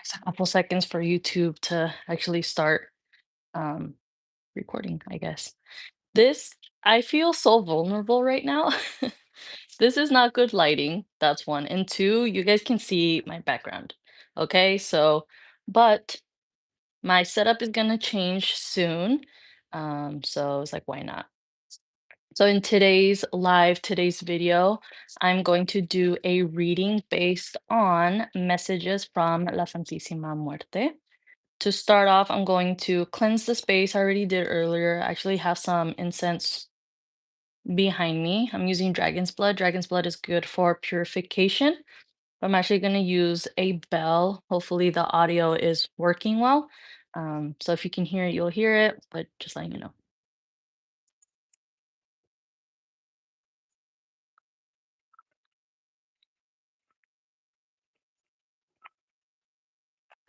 Takes a couple seconds for YouTube to actually start um, recording, I guess. This, I feel so vulnerable right now. This is not good lighting. That's one. And two, you guys can see my background. Okay, so, but my setup is gonna change soon. So it's like, why not? So in today's video, I'm going to do a reading based on messages from La Santisima Muerte. To start off, I'm going to cleanse the space. I already did earlier. I actually have some incense behind me. I'm using dragon's blood. Dragon's blood is good for purification. I'm actually going to use a bell. Hopefully the audio is working well. So if you can hear it, you'll hear it, but just letting you know.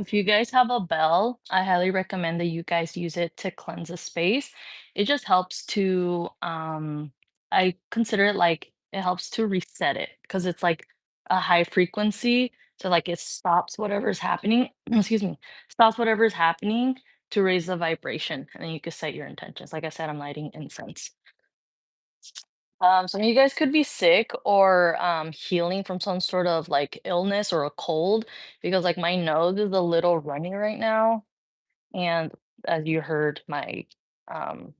If you guys have a bell, I highly recommend that you guys use it to cleanse a space. It just helps to, I consider it like it helps to reset it because it's like a high frequency. So like it stops whatever's happening, excuse me, stops whatever's happening to raise the vibration. And then you can set your intentions. Like I said, I'm lighting incense. Some of you guys could be sick or healing from some sort of like illness or a cold because like my nose is a little runny right now. And as you heard, um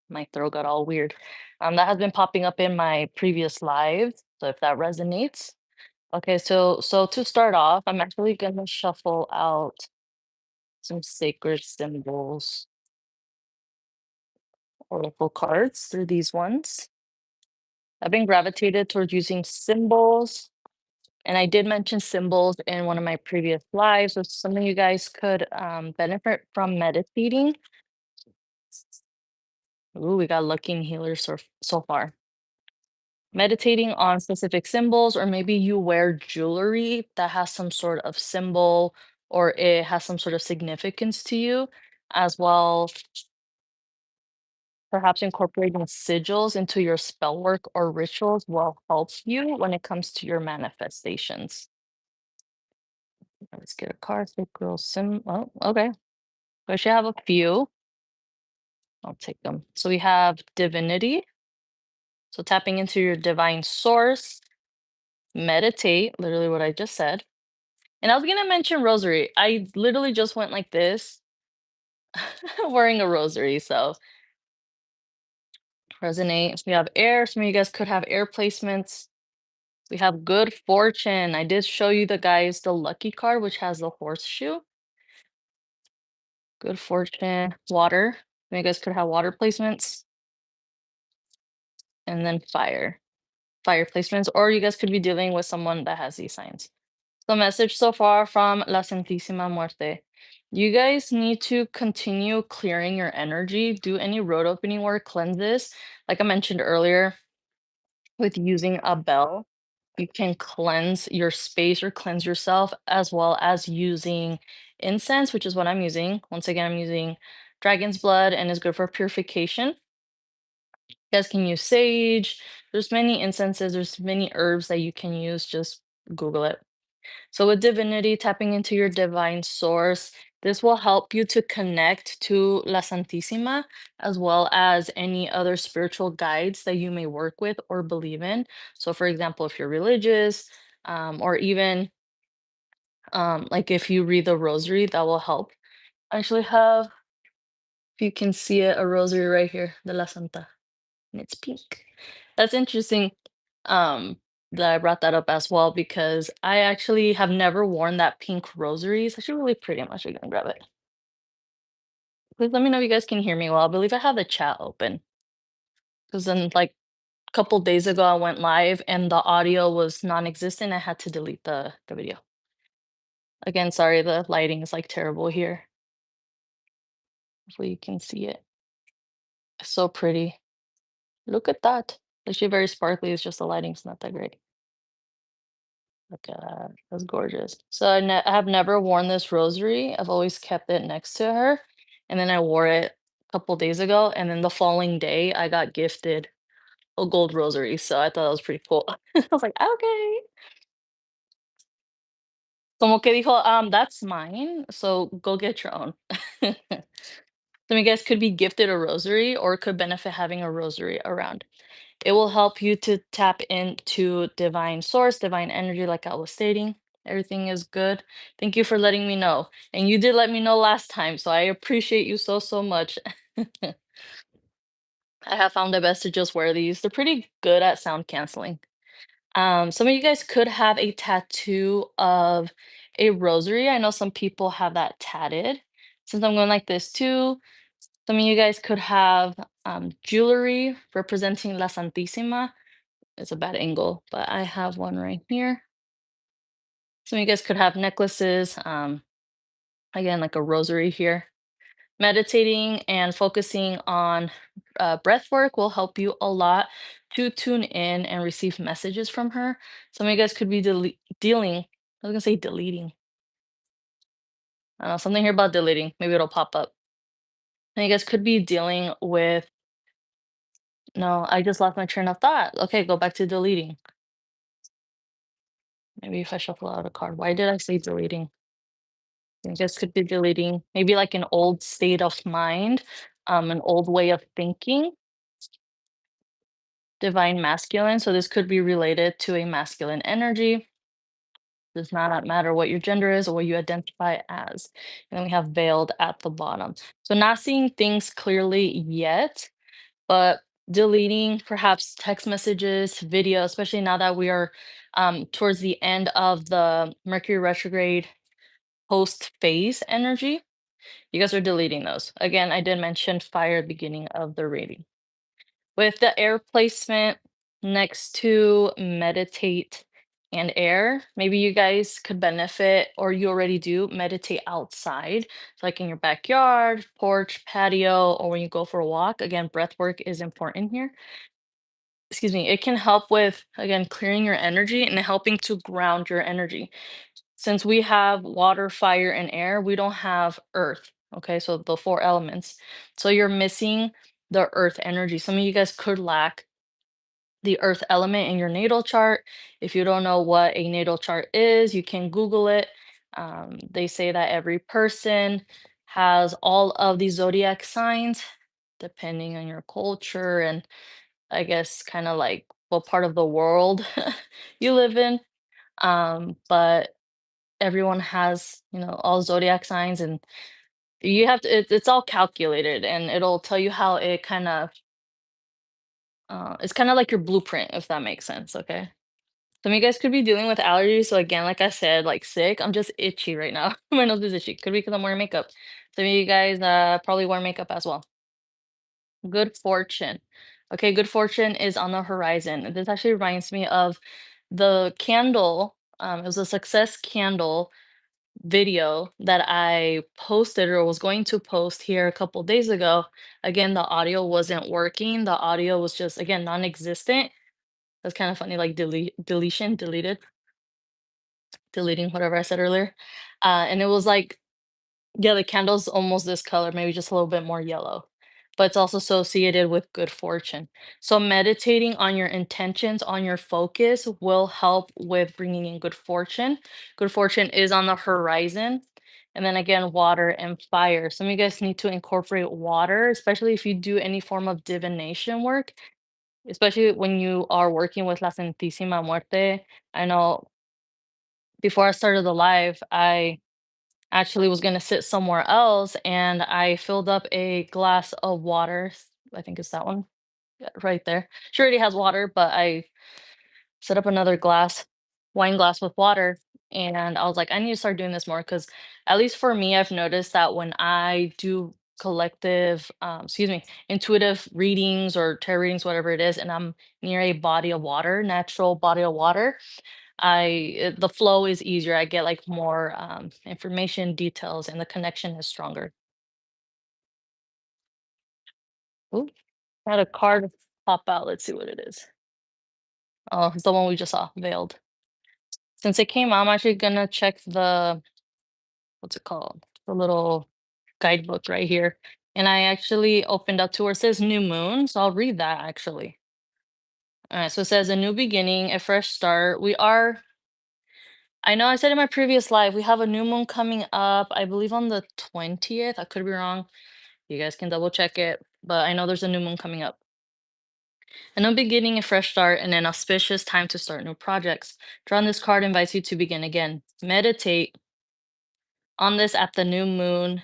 my throat got all weird. That has been popping up in my previous lives. So if that resonates. Okay, so to start off, I'm actually gonna shuffle out some sacred symbols, oracle cards through these ones. I've been gravitated towards using symbols. And I did mention symbols in one of my previous lives, so some of you guys could benefit from meditating. Ooh, we got lucky and healers so far. Meditating on specific symbols, or maybe you wear jewelry that has some sort of symbol or it has some sort of significance to you, as well, perhaps incorporating sigils into your spell work or rituals will help you when it comes to your manifestations. Let's get a card, sacral oh, okay. I should have a few. I'll take them. So we have divinity. So tapping into your divine source, meditate, literally what I just said. And I was gonna mention rosary. I literally just went like this, wearing a rosary. So resonate. We have air. Some of you guys could have air placements. We have good fortune. I did show you the guys the lucky card, which has the horseshoe. Good fortune, water. Some of you guys could have water placements, and then fire placements, or you guys could be dealing with someone that has these signs. The message so far from La Santisima Muerte. You guys need to continue clearing your energy, do any road opening work, cleanses. Like I mentioned earlier, with using a bell, you can cleanse your space or cleanse yourself, as well as using incense, which is what I'm using. Once again, I'm using dragon's blood and is good for purification. You guys can use sage. There's many incenses, there's many herbs that you can use. Just Google it. So with divinity, tapping into your divine source, this will help you to connect to La Santisima, as well as any other spiritual guides that you may work with or believe in. So for example, if you're religious, or even like if you read the rosary, that will help. I actually have, if you can see it, a rosary right here, de la Santa, and it's pink. That's interesting, that I brought that up as well because I actually have never worn that pink rosary. It's actually really pretty. I'm actually gonna grab it. Please let me know if you guys can hear me well. I believe I have the chat open because then, like a couple days ago, I went live and the audio was non-existent. I had to delete the video. Again, sorry, the lighting is like terrible here. Hopefully you can see it. It's so pretty. Look at that. Actually, very sparkly. It's just the lighting's not that great. Look at that. That's gorgeous. So I have never worn this rosary. I've always kept it next to her. And then I wore it a couple days ago. And then the following day, I got gifted a gold rosary. So I thought that was pretty cool. I was like, okay. Como que dijo, that's mine, so go get your own. Some of you guys could be gifted a rosary or could benefit having a rosary around. It will help you to tap into divine source, divine energy, like I was stating. Everything is good. Thank you for letting me know. And you did let me know last time, so I appreciate you so, so much. I have found it best to just wear these. They're pretty good at sound canceling. Some of you guys could have a tattoo of a rosary. I know some people have that tatted. Since I'm going like this too, some of you guys could have jewelry representing La Santisima. It's a bad angle, but I have one right here. Some of you guys could have necklaces. Again, like a rosary here. Meditating and focusing on breath work will help you a lot to tune in and receive messages from her. Some of you guys could be dealing, I was gonna say deleting. I don't know, something here about deleting. Maybe it'll pop up. And you guys could be dealing with, no, I just lost my train of thought. Okay, go back to deleting. Maybe if I shuffle out a card. Why did I say deleting? You guys could be deleting maybe like an old state of mind, an old way of thinking. Divine masculine, so this could be related to a masculine energy. Does not matter what your gender is or what you identify as. And then we have veiled at the bottom. So not seeing things clearly yet, but deleting perhaps text messages, video, especially now that we are towards the end of the Mercury retrograde post phase energy. You guys are deleting those. Again, I did mention fire at the beginning of the reading. With the air placement next to meditate and air, maybe you guys could benefit, or you already do, meditate outside, so like in your backyard, porch, patio, or when you go for a walk. Again, breath work is important here. Excuse me, it can help with, again, clearing your energy and helping to ground your energy. Since we have water, fire, and air, we don't have earth. Okay, so the four elements. So you're missing the earth energy. Some of you guys could lack the earth element in your natal chart. If you don't know what a natal chart is, you can Google it. They say that every person has all of the zodiac signs, depending on your culture and I guess kind of like what part of the world you live in. But everyone has, all zodiac signs, and you have to, it's all calculated and it'll tell you how it kind of, it's kind of like your blueprint, if that makes sense. Okay. Some of you guys could be dealing with allergies. So again, like I said, like sick, I'm just itchy right now. My nose is itchy. Could be because I'm wearing makeup. Some of you guys probably wear makeup as well. Good fortune. Okay, good fortune is on the horizon. This actually reminds me of the candle. It was a success candle video that I posted or was going to post here a couple days ago. Again, the audio wasn't working. The audio was just, again, non-existent. That's kind of funny, like deleting whatever I said earlier. And it was like, yeah, the candle's almost this color, maybe just a little bit more yellow. But it's also associated with good fortune. So meditating on your intentions, on your focus will help with bringing in good fortune. Good fortune is on the horizon. And then again, water and fire. Some of you guys need to incorporate water, especially if you do any form of divination work, especially when you are working with La Santisima Muerte. I know before I started the live, I actually was gonna sit somewhere else and I filled up a glass of water. I think it's that one. Yeah, right there. She already has water, but I set up another wine glass with water. And I was like, I need to start doing this more because, at least for me, I've noticed that when I do intuitive readings or tarot readings, whatever it is, and I'm near a body of water, natural body of water, the flow is easier. I get like more information, details, and the connection is stronger. Ooh, I had a card pop out. Let's see what it is. Oh, it's the one we just saw, veiled. Since it came out, I'm actually gonna check what's it called? The little guidebook right here. And I actually opened up to where it says new moon. So I'll read that actually. All right. So it says a new beginning, a fresh start. I know I said in my previous live, we have a new moon coming up, I believe on the 20th. I could be wrong. You guys can double check it, but I know there's a new moon coming up. A new beginning, a fresh start, and an auspicious time to start new projects. Drawing this card invites you to begin again. Meditate on this at the new moon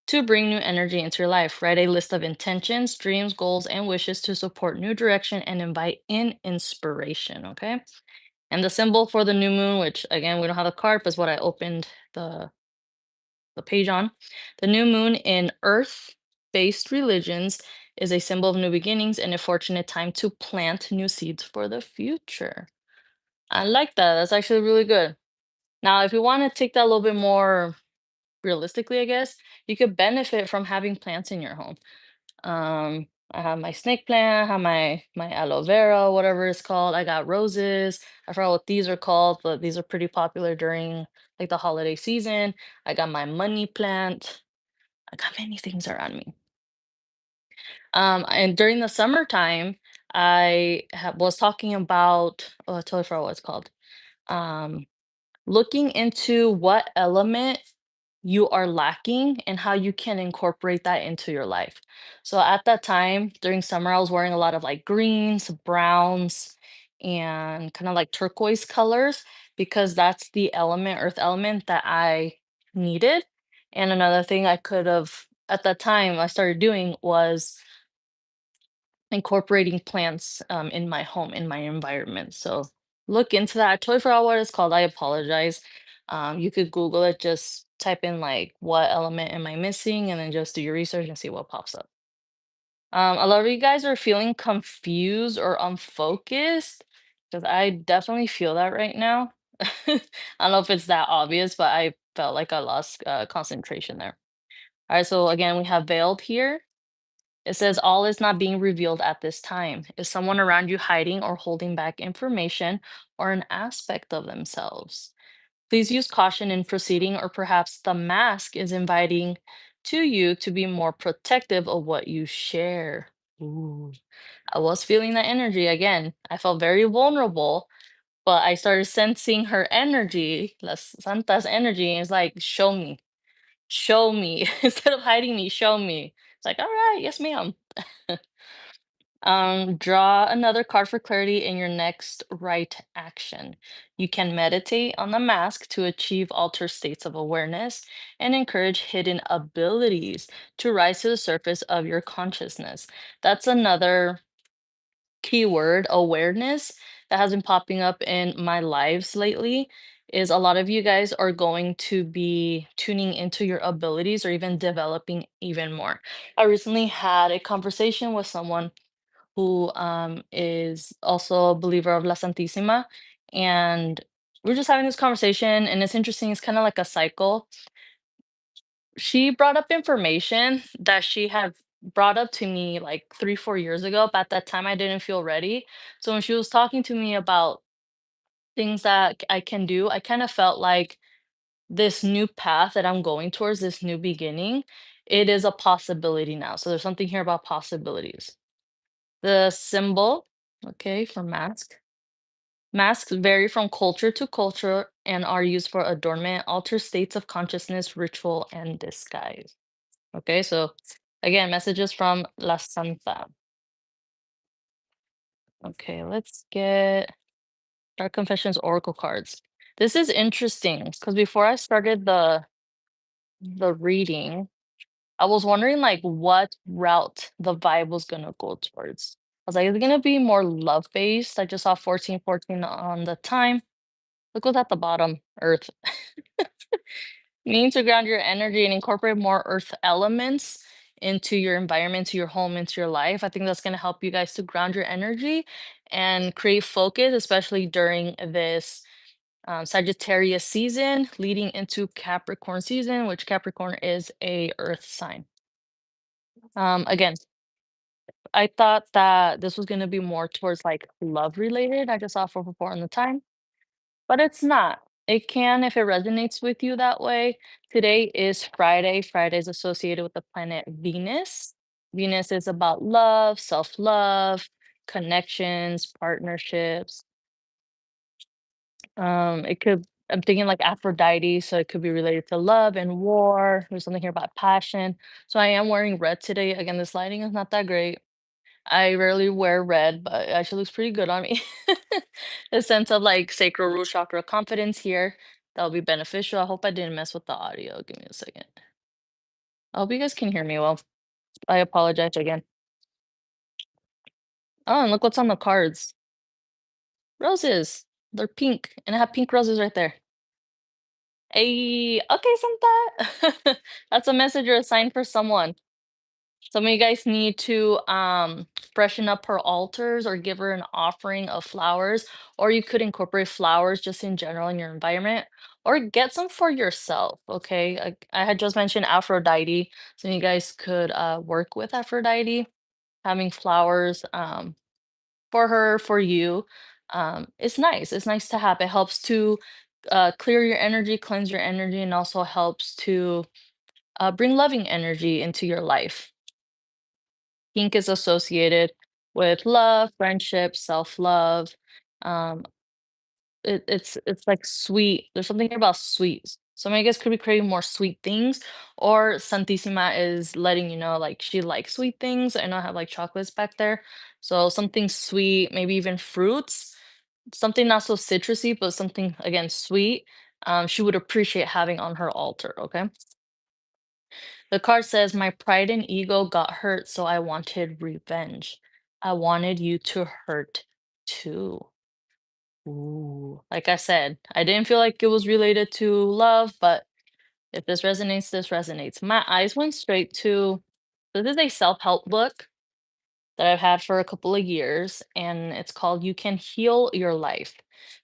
to bring new energy into your life. Write a list of intentions, dreams, goals, and wishes to support new direction and invite in inspiration. Okay. And the symbol for the new moon, which again, we don't have a card, but is what I opened the page on. The new moon in earth-based religions is a symbol of new beginnings and a fortunate time to plant new seeds for the future. I like that. That's actually really good. Now, if you want to take that a little bit more realistically, I guess, you could benefit from having plants in your home. I have my snake plant, I have my aloe vera, whatever it's called. I got roses. I forgot what these are called, but these are pretty popular during like the holiday season. I got my money plant. I got many things around me. And during the summertime, was talking about, oh, I totally forgot what it's called. Um, Looking into what element you are lacking and how you can incorporate that into your life. So at that time during summer, I was wearing a lot of like greens, browns, and kind of like turquoise colors because that's the element, earth element that I needed. And another thing I could have at that time I started doing was incorporating plants in my home, in my environment. So look into that. I totally forgot what it's called. I apologize. You could Google it, just type in like what element am I missing, and then just do your research and see what pops up. A lot of you guys are feeling confused or unfocused because I definitely feel that right now. I don't know if it's that obvious, but I felt like I lost concentration there. All right, so again, we have veiled here. It says all is not being revealed at this time. Is someone around you hiding or holding back information or an aspect of themselves? Please use caution in proceeding, or perhaps the mask is inviting to you to be more protective of what you share. Ooh, I was feeling that energy again. I felt very vulnerable, but I started sensing her energy, La Santa's energy, and it's like, show me. Instead of hiding me, show me. It's like, all right, yes, ma'am. Draw another card for clarity in your next right action. You can meditate on the mask to achieve altered states of awareness and encourage hidden abilities to rise to the surface of your consciousness. That's another keyword, awareness, that has been popping up in my lives lately. Is a lot of you guys are going to be tuning into your abilities or even developing even more. I recently had a conversation with someone who is also a believer of La Santisima. And we're just having this conversation, and it's interesting. It's kind of like a cycle. She brought up information that she had brought up to me like 3, 4 years ago, but at that time I didn't feel ready. So when she was talking to me about things that I can do, I kind of felt like this new path that I'm going towards, this new beginning, it is a possibility now. So there's something here about possibilities. The symbol, okay, for mask. Masks vary from culture to culture and are used for adornment, alter states of consciousness, ritual, and disguise. Okay, so again, messages from La Santa. Okay, let's get Dark Confessions Oracle cards. This is interesting because before I started the reading, I was wondering like what route the vibe was gonna go towards. I was like, is it gonna be more love based? I just saw 1414 on the time. Look what's at the bottom, Earth. Meaning to ground your energy and incorporate more earth elements into your environment, to your home, into your life. I think that's going to help you guys to ground your energy and create focus, especially during this Sagittarius season leading into Capricorn season, which Capricorn is a earth sign. Again, I thought that this was going to be more towards like love related. I just saw 444 on the time. But it's not. It can if it resonates with you that way. Today is Friday. Friday is associated with the planet Venus. Venus is about love, self-love, connections, partnerships. It could I'm thinking like Aphrodite, so it could be related to love and war. There's something here about passion. So I am wearing red today. Again, this lighting is not that great. I rarely wear red, but it actually looks pretty good on me. The sense of like sacral root chakra confidence here. That'll be beneficial. I hope I didn't mess with the audio. Give me a second. I hope you guys can hear me well. I apologize again. Oh, and look what's on the cards. Roses. They're pink, and I have pink roses right there. Hey, okay, Santa. That's a message or a sign for someone. Some of you guys need to freshen up her altars or give her an offering of flowers, or you could incorporate flowers just in general in your environment, or get some for yourself. Okay, I had just mentioned Aphrodite, so you guys could work with Aphrodite, having flowers for her, for you. It's nice. It's nice to have. It helps to clear your energy, cleanse your energy, and also helps to bring loving energy into your life. Pink is associated with love, friendship, self-love. Um, it's like sweet. There's something here about sweets. Some of you guys could be craving more sweet things, or Santissima is letting you know like she likes sweet things. I know I have like chocolates back there. So something sweet, maybe even fruits, something not so citrusy, but something again sweet. She would appreciate having on her altar, okay? The card says, "My pride and ego got hurt, so I wanted revenge. I wanted you to hurt too." Ooh. Like I said, I didn't feel like it was related to love, but if this resonates, this resonates. My eyes went straight to this is a self-help book that I've had for a couple of years, and it's called You Can Heal Your Life.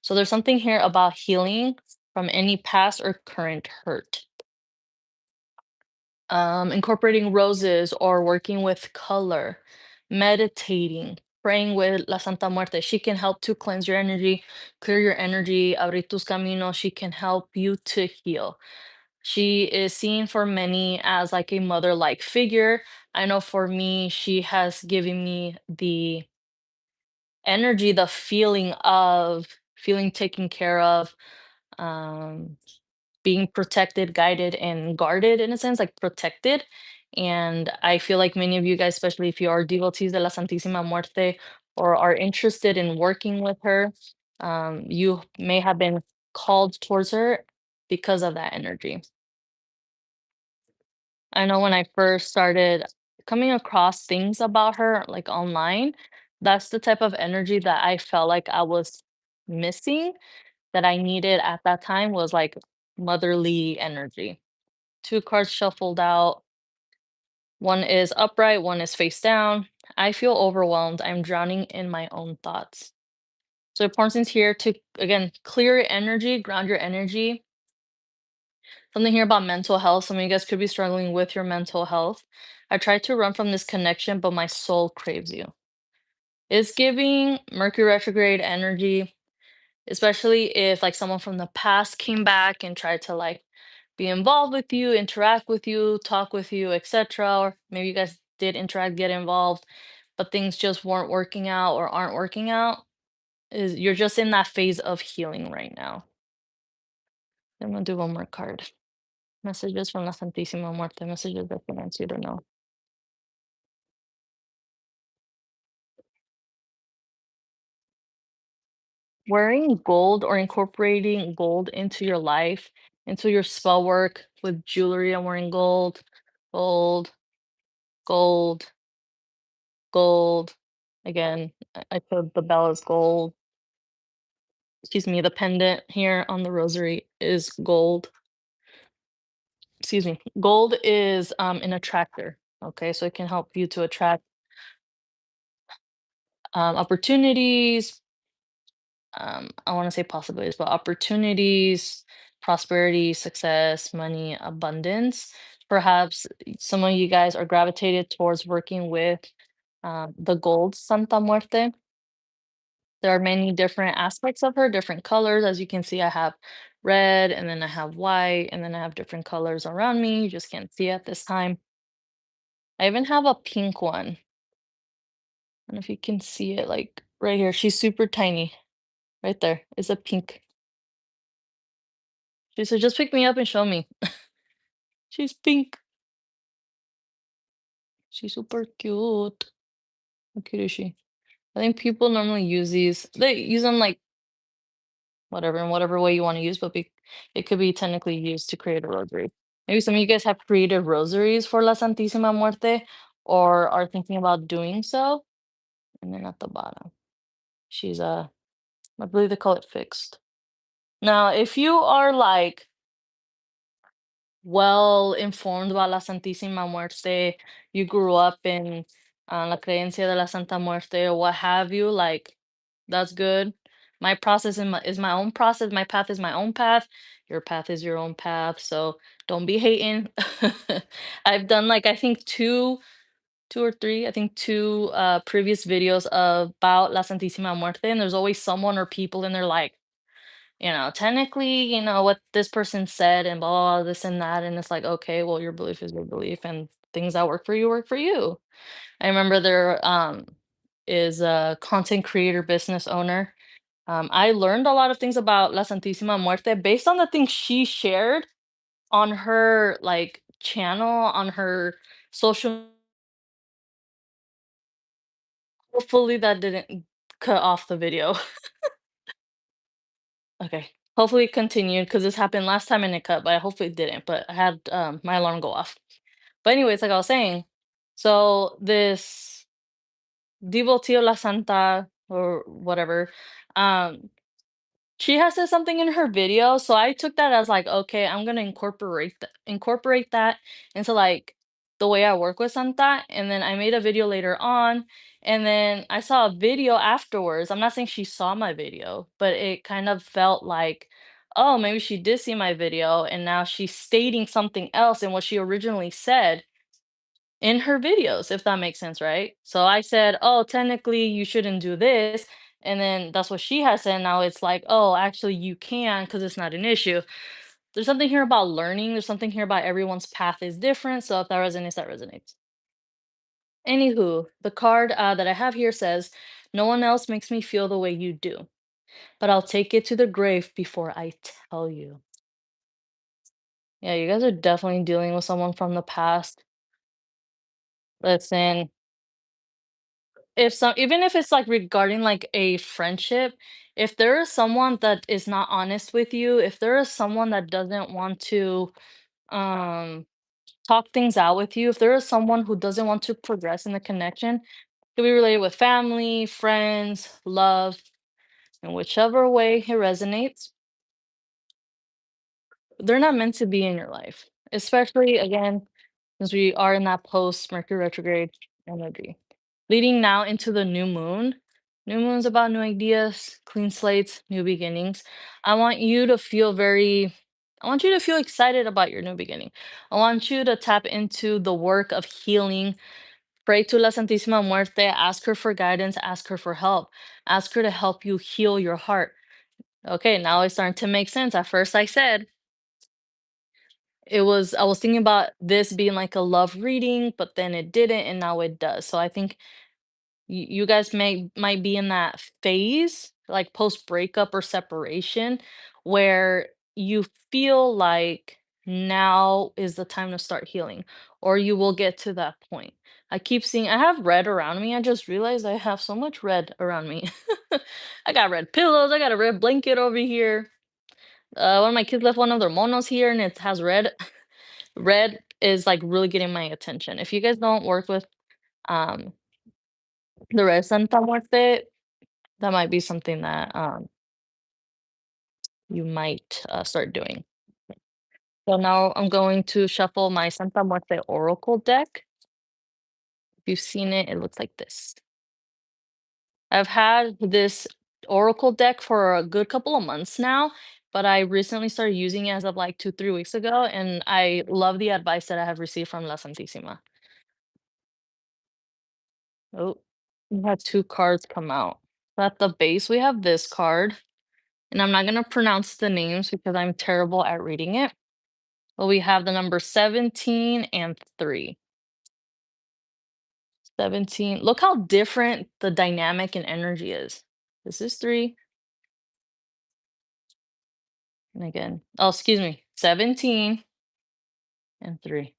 So there's something here about healing from any past or current hurt. Incorporating roses or working with color, meditating, praying with La Santa Muerte. She can help to cleanse your energy, clear your energy, abrir tus caminos. She can help you to heal. She is seen for many as like a mother-like figure. I know for me, she has given me the energy, the feeling of feeling taken care of. Um, Being protected, guided, and guarded in a sense, like protected. And I feel like many of you guys, especially if you are devotees de la Santísima Muerte or are interested in working with her, you may have been called towards her because of that energy. I know when I first started coming across things about her, like online, that's the type of energy that I felt like I was missing, that I needed at that time was like motherly energy. Two cards shuffled out. One is upright, one is face down. I feel overwhelmed. I'm drowning in my own thoughts. So importance here to again clear your energy, ground your energy. Something here about mental health. Some of you guys could be struggling with your mental health. I tried to run from this connection, but my soul craves you. It's giving Mercury retrograde energy, especially if like someone from the past came back and tried to like be involved with you, interact with you, talk with you, etc. Or maybe you guys did interact, get involved, but things just weren't working out or aren't working out. Is you're just in that phase of healing right now. I'm gonna do one more card. Messages from La Santísima Muerte. Messages that finance you to know. Wearing gold or incorporating gold into your life, into your spell work with jewelry. I'm wearing gold, gold, gold, gold. Again, I put the bell as gold. Excuse me, the pendant here on the rosary is gold. Excuse me. Gold is an attractor. Okay, so it can help you to attract opportunities. I want to say possibilities, but opportunities, prosperity, success, money, abundance. Perhaps some of you guys are gravitated towards working with the gold Santa Muerte. There are many different aspects of her, different colors. As you can see, I have red, and then I have white, and then I have different colors around me. You just can't see at this time. I even have a pink one. I don't know if you can see it, like right here. She's super tiny. Right there is a pink. She said, "Just pick me up and show me." She's pink. She's super cute. How cute is she? I think people normally use these. They use them like whatever in whatever way you want to use, but it could be technically used to create a rosary. Maybe some of you guys have created rosaries for La Santísima Muerte or are thinking about doing so. And then at the bottom, she's I believe they call it fixed. Now, if you are like well informed about La Santísima Muerte, you grew up in La Creencia de la Santa Muerte or what have you, like that's good. My process is my own process. My path is my own path. Your path is your own path. So don't be hating. I've done like I think two or three, I think two previous videos about La Santísima Muerte, and there's always someone or people in there like technically, what this person said and blah, blah, blah, this and that. And it's like, okay, well, your belief is your belief, and things that work for you work for you. I remember there is a content creator business owner. I learned a lot of things about La Santísima Muerte based on the things she shared on her like channel, on her social. Hopefully that didn't cut off the video. Okay. Hopefully it continued because this happened last time and it cut, but I hopefully it didn't. But I had my alarm go off. But anyways, like I was saying, so this Devotee La Santa or whatever, um, she has said something in her video, so I took that as like, okay, I'm gonna incorporate that into like the way I work with Santa. And then I made a video later on, and then I saw a video afterwards. I'm not saying she saw my video, but it kind of felt like, oh, maybe she did see my video, and now she's stating something else in what she originally said in her videos, if that makes sense, right? So I said, "Oh, technically you shouldn't do this." And then that's what she has said. Now it's like, "Oh, actually you can because it's not an issue." There's something here about learning. There's something here about everyone's path is different. So if that resonates, that resonates. Anywho, the card that I have here says, "No one else makes me feel the way you do, but I'll take it to the grave before I tell you." Yeah, you guys are definitely dealing with someone from the past. Listen, if some even if it's like regarding like a friendship, if there is someone that is not honest with you, if there is someone that doesn't want to um talk things out with you, if there is someone who doesn't want to progress in the connection, it could be related with family, friends, love, and whichever way it resonates, they're not meant to be in your life. Especially again, since we are in that post Mercury retrograde energy. Leading now into the new moon. New moon's about new ideas, clean slates, new beginnings. I want you to feel very, I want you to feel excited about your new beginning. I want you to tap into the work of healing. Pray to La Santísima Muerte, ask her for guidance, ask her for help, ask her to help you heal your heart. Okay, now it's starting to make sense. At first, I said I was thinking about this being like a love reading, but then it didn't, and now it does. So I think you guys might be in that phase, like post breakup or separation, where you feel like now is the time to start healing, or you will get to that point. I keep seeing, I have red around me. I just realized I have so much red around me. I got red pillows, I got a red blanket over here. One of my kids left one of their monos here and it has red. Red is like really getting my attention. If you guys don't work with um the red Santa Muerte, that might be something that you might start doing. So now I'm going to shuffle my Santa Muerte Oracle deck. If you've seen it, it looks like this. I've had this Oracle deck for a good couple of months now, but I recently started using it as of like 2, 3 weeks ago, and I love the advice that I have received from La Santísima. Oh, we had two cards come out. At the base, we have this card, and I'm not going to pronounce the names because I'm terrible at reading it. But we have the number 17 and 3. 17. Look how different the dynamic and energy is. This is 3. And again, oh, excuse me, 17 and 3.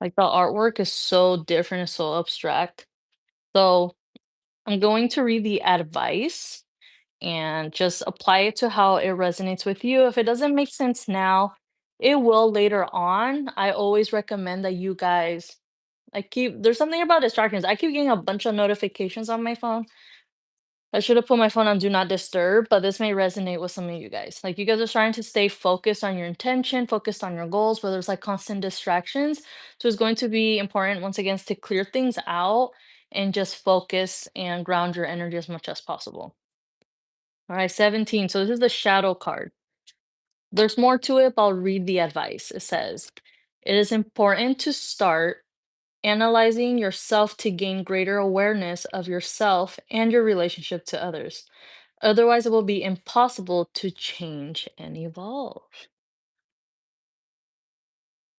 Like the artwork is so different, it's so abstract. So I'm going to read the advice and just apply it to how it resonates with you. If it doesn't make sense now, it will later on. I always recommend that you guys, there's something about distractions. I keep getting a bunch of notifications on my phone. I should have put my phone on do not disturb, but this may resonate with some of you guys. Like you guys are trying to stay focused on your intention, focused on your goals, but there's like constant distractions. So it's going to be important once again to clear things out and just focus and ground your energy as much as possible. All right, 17. So this is the shadow card. There's more to it, but I'll read the advice. It says, it is important to start analyzing yourself to gain greater awareness of yourself and your relationship to others. Otherwise, it will be impossible to change and evolve.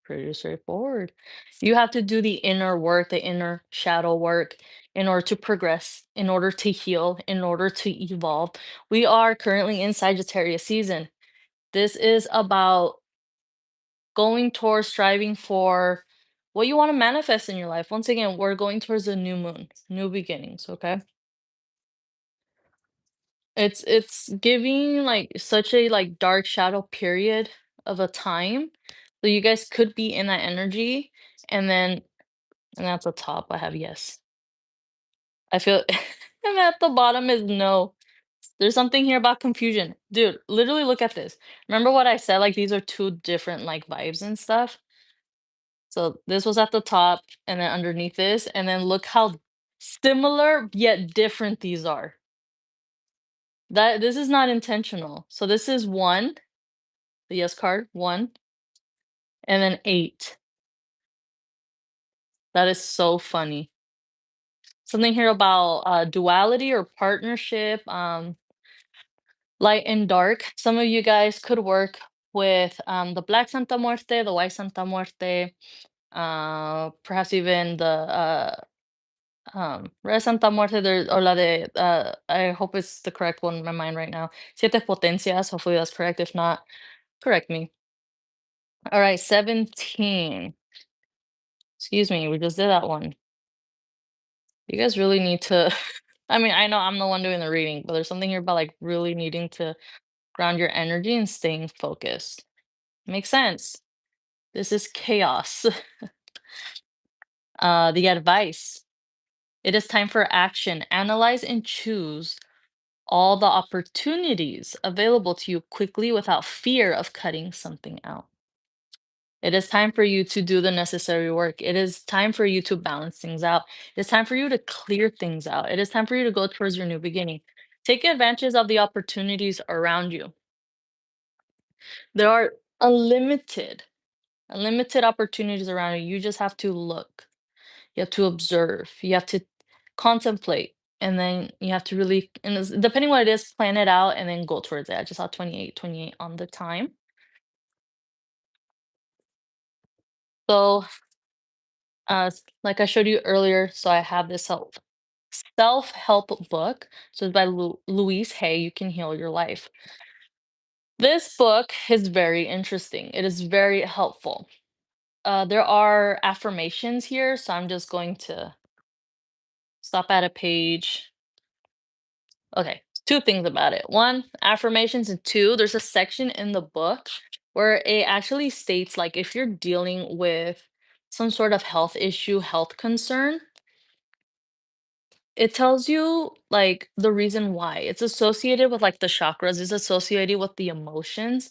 Pretty straightforward. You have to do the inner work, the inner shadow work, in order to progress, in order to heal, in order to evolve. We are currently in Sagittarius season. This is about going towards striving for what you want to manifest in your life. Once again, we're going towards a new moon, new beginnings, okay? It's giving like such a like dark shadow period of a time. So you guys could be in that energy and then and at the top I have yes. I feel and at the bottom is no. There's something here about confusion. Dude, literally look at this. Remember what I said like these are two different like vibes and stuff? So this was at the top and then underneath this and then look how similar yet different these are. That this is not intentional. So this is 1, the yes card, 1, and then 8. That is so funny. Something here about duality or partnership, light and dark. Some of you guys could work with the Black Santa Muerte, the White Santa Muerte, perhaps even the Red Santa Muerte, there, or la de, I hope it's the correct one in my mind right now. Siete Potencias, hopefully that's correct. If not, correct me. All right, 17. Excuse me, we just did that one. You guys really need to I mean, I know I'm the one doing the reading, but there's something here about like really needing to ground your energy and staying focused. Makes sense. This is chaos. The advice. It is time for action. Analyze and choose all the opportunities available to you quickly without fear of cutting something out. It is time for you to do the necessary work. It is time for you to balance things out. It's time for you to clear things out. It is time for you to go towards your new beginning. Take advantage of the opportunities around you. There are unlimited opportunities around you. You just have to look. You have to observe. You have to contemplate. And then you have to really, and depending what it is, plan it out and then go towards it. I just saw 28 on the time. So like I showed you earlier, so I have this self-help book. So it's by Louise Hay. You can heal your life. This book is very interesting. It is very helpful. There are affirmations here, so I'm just going to stop at a page. Okay, two things about it. One, affirmations, and two, there's a section in the book where it actually states like if you're dealing with some sort of health issue, health concern, it tells you, like, the reason why. It's associated with, like, the chakras, it's associated with the emotions.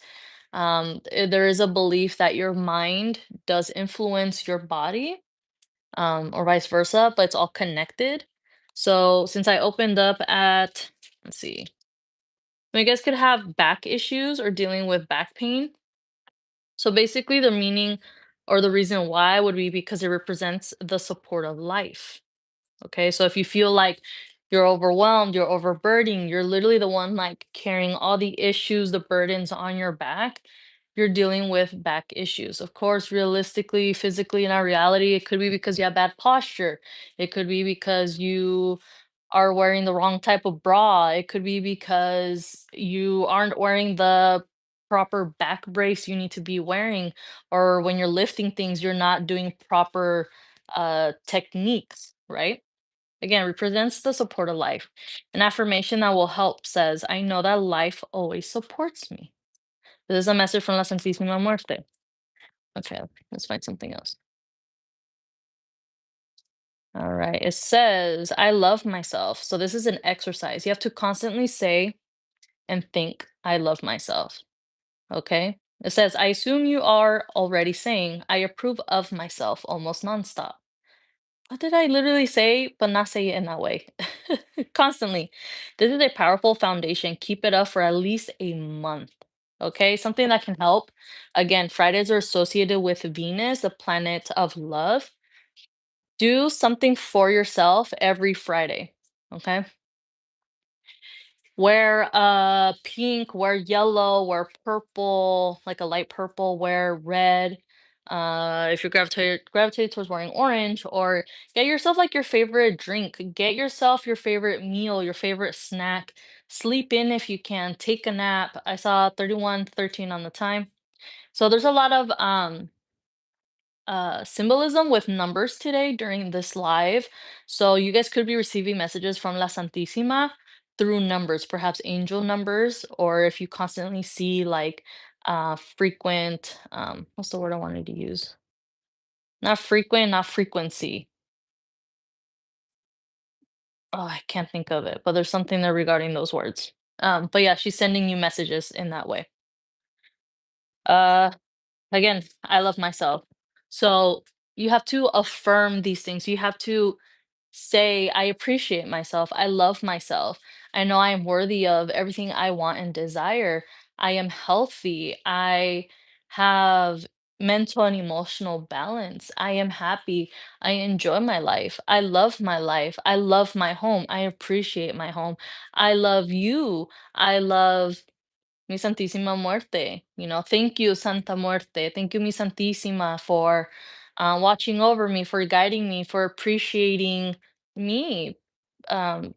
There is a belief that your mind does influence your body, or vice versa, but it's all connected. So, since I opened up at let's see. You guys could have back issues or dealing with back pain. So, basically, the meaning or the reason why would be because it represents the support of life. Okay, so if you feel like you're overwhelmed, you're overburdened, you're literally the one like carrying all the issues, the burdens on your back, you're dealing with back issues. Of course, realistically, physically, in our reality, it could be because you have bad posture. It could be because you are wearing the wrong type of bra. It could be because you aren't wearing the proper back brace you need to be wearing, or when you're lifting things, you're not doing proper techniques, right? Again, represents the support of life. An affirmation that will help says, I know that life always supports me. This is a message from La Santisima Muerte. Okay, let's find something else. All right, it says, I love myself. So this is an exercise. You have to constantly say and think, I love myself. Okay. It says, I assume you are already saying, I approve of myself almost nonstop. What did I literally say, but not say it in that way? Constantly. This is a powerful foundation. Keep it up for at least a month. Okay. Something that can help. Again, Fridays are associated with Venus, the planet of love. Do something for yourself every Friday. Okay. Wear pink, wear yellow, wear purple, like a light purple, wear red. If you gravitate towards wearing orange, or get yourself like your favorite drink, get yourself your favorite meal, your favorite snack. Sleep in if you can, take a nap. I saw 31:13 on the time. So there's a lot of symbolism with numbers today during this live. So you guys could be receiving messages from La Santisima through numbers, perhaps angel numbers, or if you constantly see like frequent, what's the word I wanted to use? Not frequent, not frequency. Oh, I can't think of it, but there's something there regarding those words. But yeah, she's sending you messages in that way. Uh Again, I love myself. So you have to affirm these things. You have to say, I appreciate myself. I love myself. I know I am worthy of everything I want and desire. I am healthy. I have mental and emotional balance. I am happy. I enjoy my life. I love my life. I love my home. I appreciate my home. I love you. I love Mi Santísima Muerte. Thank you, Santa Muerte. Thank you, Mi Santísima, for watching over me, for guiding me, for appreciating me. Um,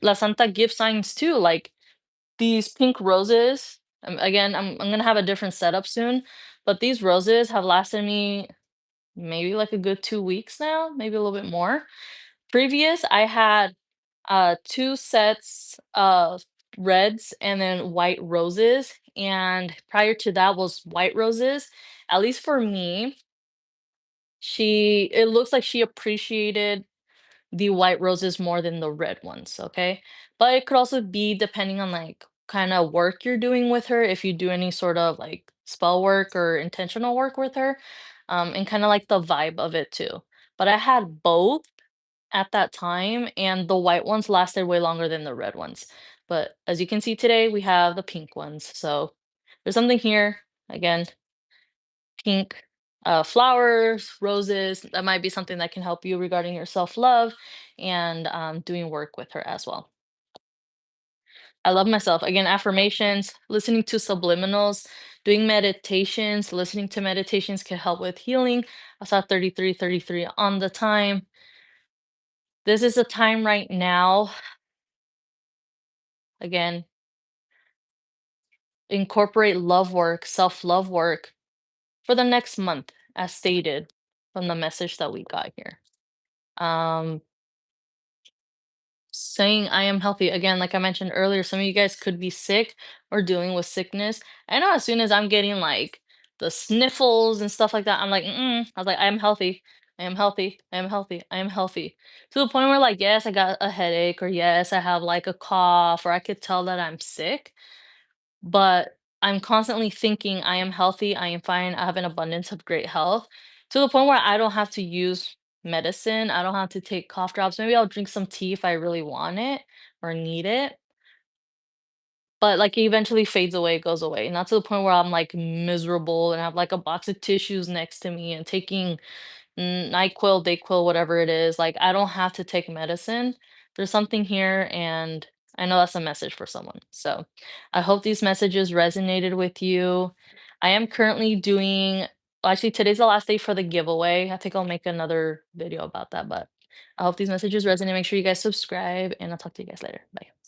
La Santa gives signs too, like these pink roses. Again, I'm gonna have a different setup soon, but these roses have lasted me maybe like a good 2 weeks now, maybe a little bit more. Previous, I had 2 sets of reds and then white roses, and prior to that was white roses. At least for me, it looks like she appreciated the white roses more than the red ones, okay? But it could also be depending on like kind of work you're doing with her, if you do any sort of like spell work or intentional work with her, and kind of like the vibe of it too. But I had both at that time, and the white ones lasted way longer than the red ones. But as you can see today, we have the pink ones. So there's something here. Again, pink flowers, roses. That might be something that can help you regarding your self-love and doing work with her as well. I love myself. Again, affirmations, listening to subliminals, doing meditations, listening to meditations can help with healing. I saw 33:33 on the time. This is a time right now. Again, incorporate love work, self-love work for the next month, as stated from the message that we got here. Um, Saying I am healthy. Again, like I mentioned earlier, some of you guys could be sick or dealing with sickness. I know as soon as I'm getting like the sniffles and stuff like that, I'm like, I was like, I am healthy. I am healthy. I am healthy. I am healthy. To the point where, like, yes, I got a headache, or yes, I have like a cough, or I could tell that I'm sick, but I'm constantly thinking, I am healthy, I am fine, I have an abundance of great health, to the point where I don't have to use medicine. I don't have to take cough drops. Maybe I'll drink some tea if I really want it or need it. But like it eventually fades away, goes away. Not to the point where I'm like miserable and have like a box of tissues next to me and taking NyQuil, DayQuil, whatever it is. Like I don't have to take medicine. There's something here, and I know that's a message for someone. So I hope these messages resonated with you. I am currently doing, well, actually, today's the last day for the giveaway. I think I'll make another video about that, but I hope these messages resonate. Make sure you guys subscribe, and I'll talk to you guys later. Bye.